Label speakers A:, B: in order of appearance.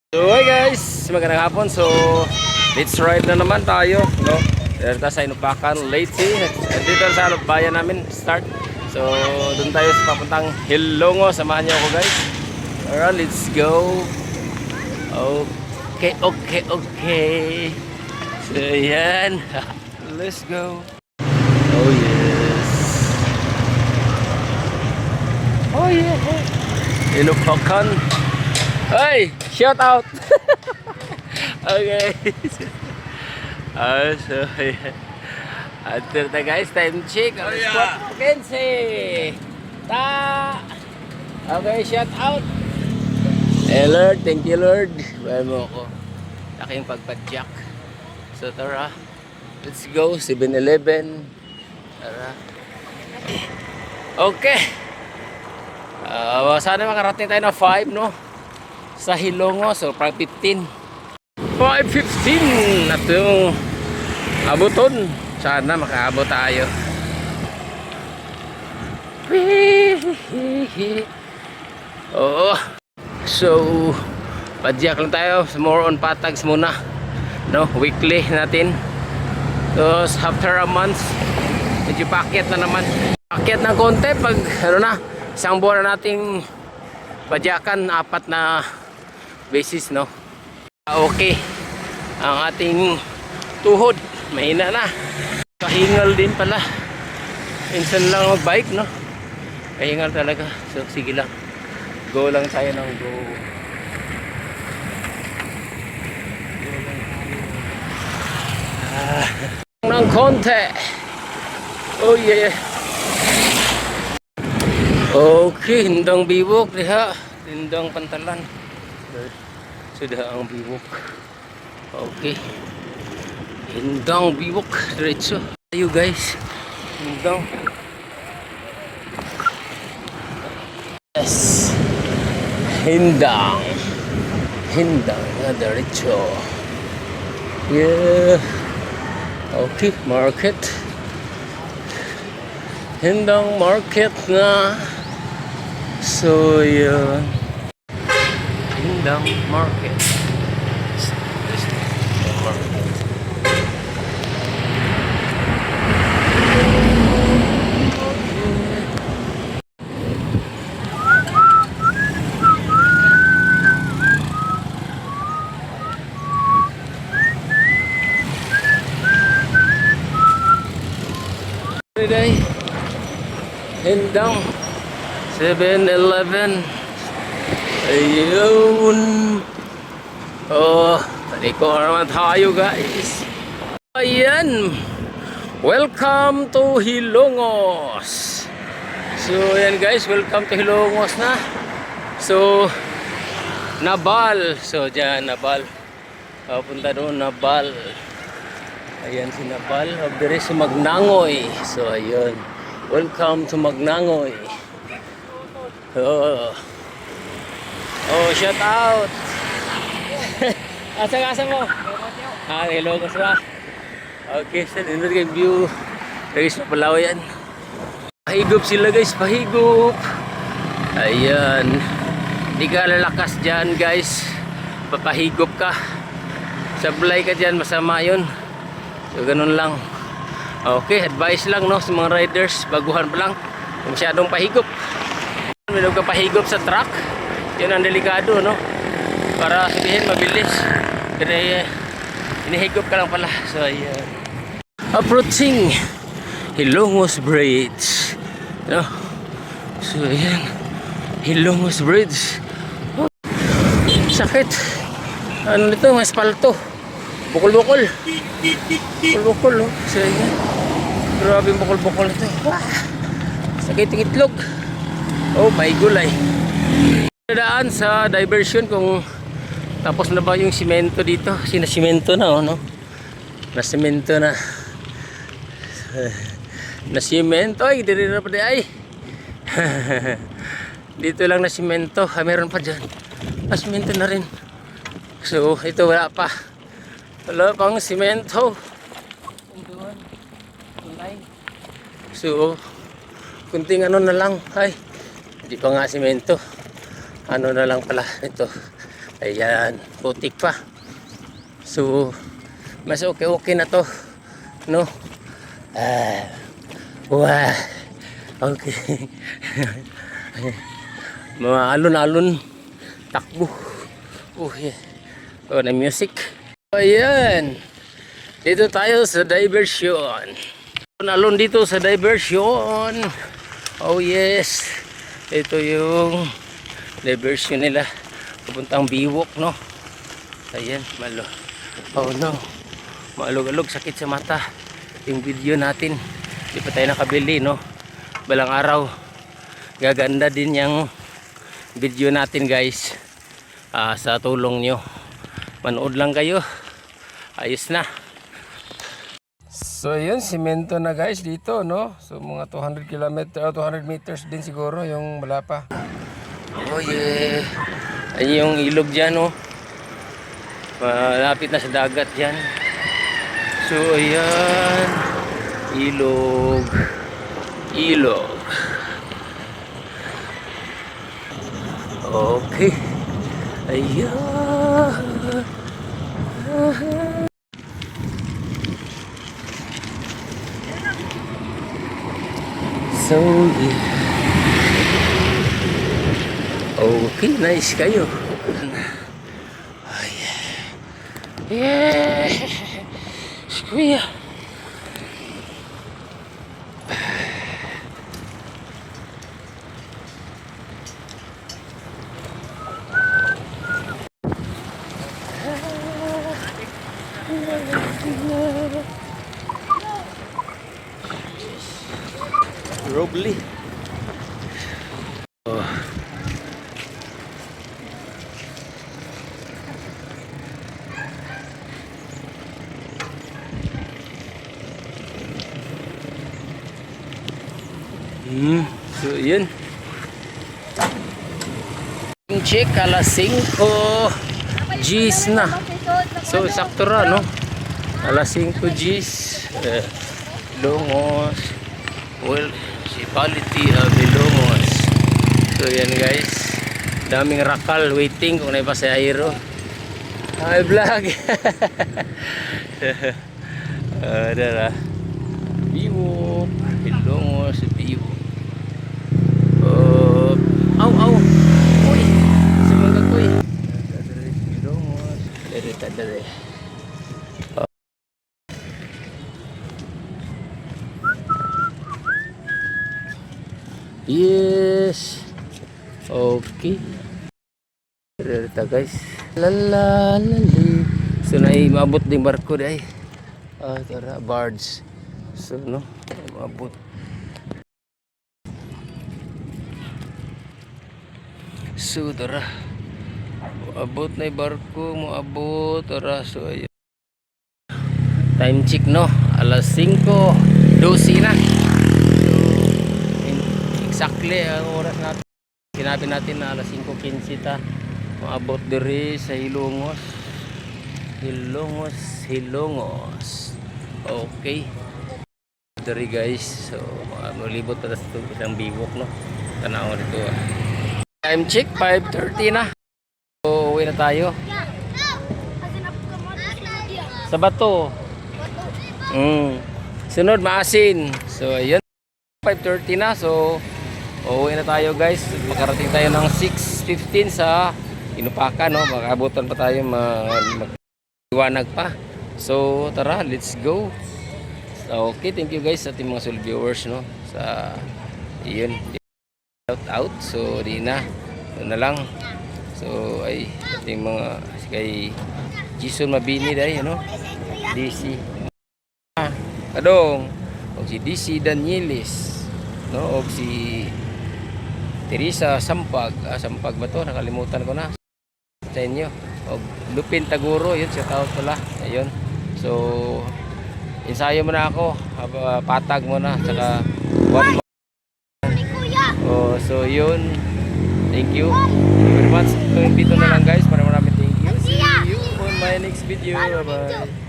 A: So hi guys, magandang hapon. So let's ride na naman tayo, no? Dito sa Inupakan, Leyte. Dito sa bayan namin start. So doon tayo sa papuntang Hilongo. Samahan niyo ako guys. Alright, let's go. Okay. So yan. Let's go. Oh yes. Oh yeah. Inupakan. Hey, shout out. Okay. So yeah. After the guys, time check. Oh, yeah. Kenzie. Okay, shout out. Hey Lord, thank you Lord. Bayan mo ako. Aking pagpadyak. So tara. Let's go. 7-Eleven. Tara. Okay. Sana makarating tayo na 5, no? Sa Hilongo, so 5:15 at yung abuton, sana makaabot tayo. Oo, so padyak lang tayo, more on patags muna, no? Weekly natin, so after a month medyo packet na naman, packet ng konti pag ano na, isang buwan na nating padyakan, 4 na basis, no? Okay, ang ating tuhod mahina na, kahingal din pala, minsan lang mag-bike, no? Kahingal talaga, so sige lang, go lang tayo ng go. Ng konti. Oh yeah. Okay, hindang bibok diha, hindang pantalan. Sudah ang bibok. Okay. Hindang bibok diretso. Ayo guys. Hindang. Yes. Hindang. Hindang na diretso. Yeah. Okay, market. Hindang market na. So yun. Hindang market. Everyday Hindang 7-Eleven. Ayun. Oh, taliko naman tayo guys. Ayan. Welcome to Hilongos. So ayan guys, welcome to Hilongos na. So Nabal. So dyan Nabal. Papunta doon Nabal. Ayan si Nabal. Obdere si Magnangoy. So ayun. Welcome to Magnangoy. Oh, shout out. Asa mo? Hilongos ba? Okay, so nindot kay view. Guys, Palaw yan. Pahigop sila guys, pahigop. Ayan. Di ka lalakas dyan guys. Papahigop ka. Sablay ka dyan, masama yun. So ganun lang. Okay, advice lang, no, sa mga riders, baguhan pa lang, masyadong pahigop. Minug ka pahigop sa truck, yun ang delikado, no, para sabihin mabilis, pero inihigop ka lang pala. So ayan, approaching Hilongos Bridge, no? So ayan, Hilongos Bridge. Oh, sakit, ano nito, may espalto, bukol-bukol, oh. So ayan, grabe yung bukol-bukol ito. Sakit yung itlog. Oh my gulay. Daan sa diversion kung tapos na ba yung simento dito. Sinasimento na, oh, no? Nasimento na. Nasimento. Ay, dito na pa di ay. Dito lang na simento. Meron pa dyan. Simento na rin. So ito wala pa. Wala pang simento. So kunting ano na lang. Ay, hindi pa nga simento. Ano na lang pala ito, Ayan, putik pa. So, mas okay na to. No? Wah. Okay. Mga alon-alon. Takbo. Yeah. Oh, na music. Ayan. Dito tayo sa diversion. Alon dito sa diversion. Oh yes. Ito yung diversion nila. Papuntang Biwok, no? Ayan, malo. Oh no. Maalog-alog, sakit sa mata. Yung video natin. Di pa tayo nakabili, no? Balang araw. Gaganda din yung video natin, guys. Sa tulong nyo. Manood lang kayo. Ayos na. So yun, simento na guys dito, no? So mga 200 meters din siguro yung Malapa. Oh yeah. Ayun yung ilog dyan, no? Malapit na sa dagat dyan. So ayan. Ilog. Ilog. Okay. Ayan. So, okay, nice kayo. Oh, yeah. Kuya. Robly. Oh. So yun. Check alas 5 G's na. So sakto ra, no? Alas 5 G's. Longos. Well, municipality of Ilongos. So yan guys, daming rakal waiting kung naipasahiro. Hi vlog. Dara Biwok, Ilongos, Biwok. Aw uy, sumangga ko eh. Ilongos, dere. Yes. Okay. Rita guys. Lalalali. So naay maabot ding barko day. Tara barge. So no, maabot. So tara. Maabot na barko, maabot tara. So ayun. Time check, no. Alas 5:12 na. Exactly ang oras natin. Sinabi natin na alas 5:15 ta. Maabot diri sa Hilongos. Okay. Diri guys. So malibot pa sa isang Biwok, no. Tanaw dito. Time check 5:30 na. So uwi na tayo. Sa bato. Sunod maasin. So ayun. 5:30 na. So uuwi na tayo guys. Makarating tayo ng 6:15 sa Inupakan, no? Makabutan pa tayo magliwanag pa. So tara, let's go. So, okay, thank you guys sa ating mga solid viewers, no? Sa iyon, shout out. So di na. Ito na lang. So ay ating mga kay Jason Mabini day, no? DC. Adong og si DC Danielis, no? Og si Teresa Sampag. Sampag ba to? Nakalimutan ko na sa inyo. Og Lupin Taguro, yun, shout out pala. Ayun. So ensayo muna ako, patag muna, saka one. So yun, thank you very much. So dito na lang guys, maraming thank you. See you on my next video. Bye bye.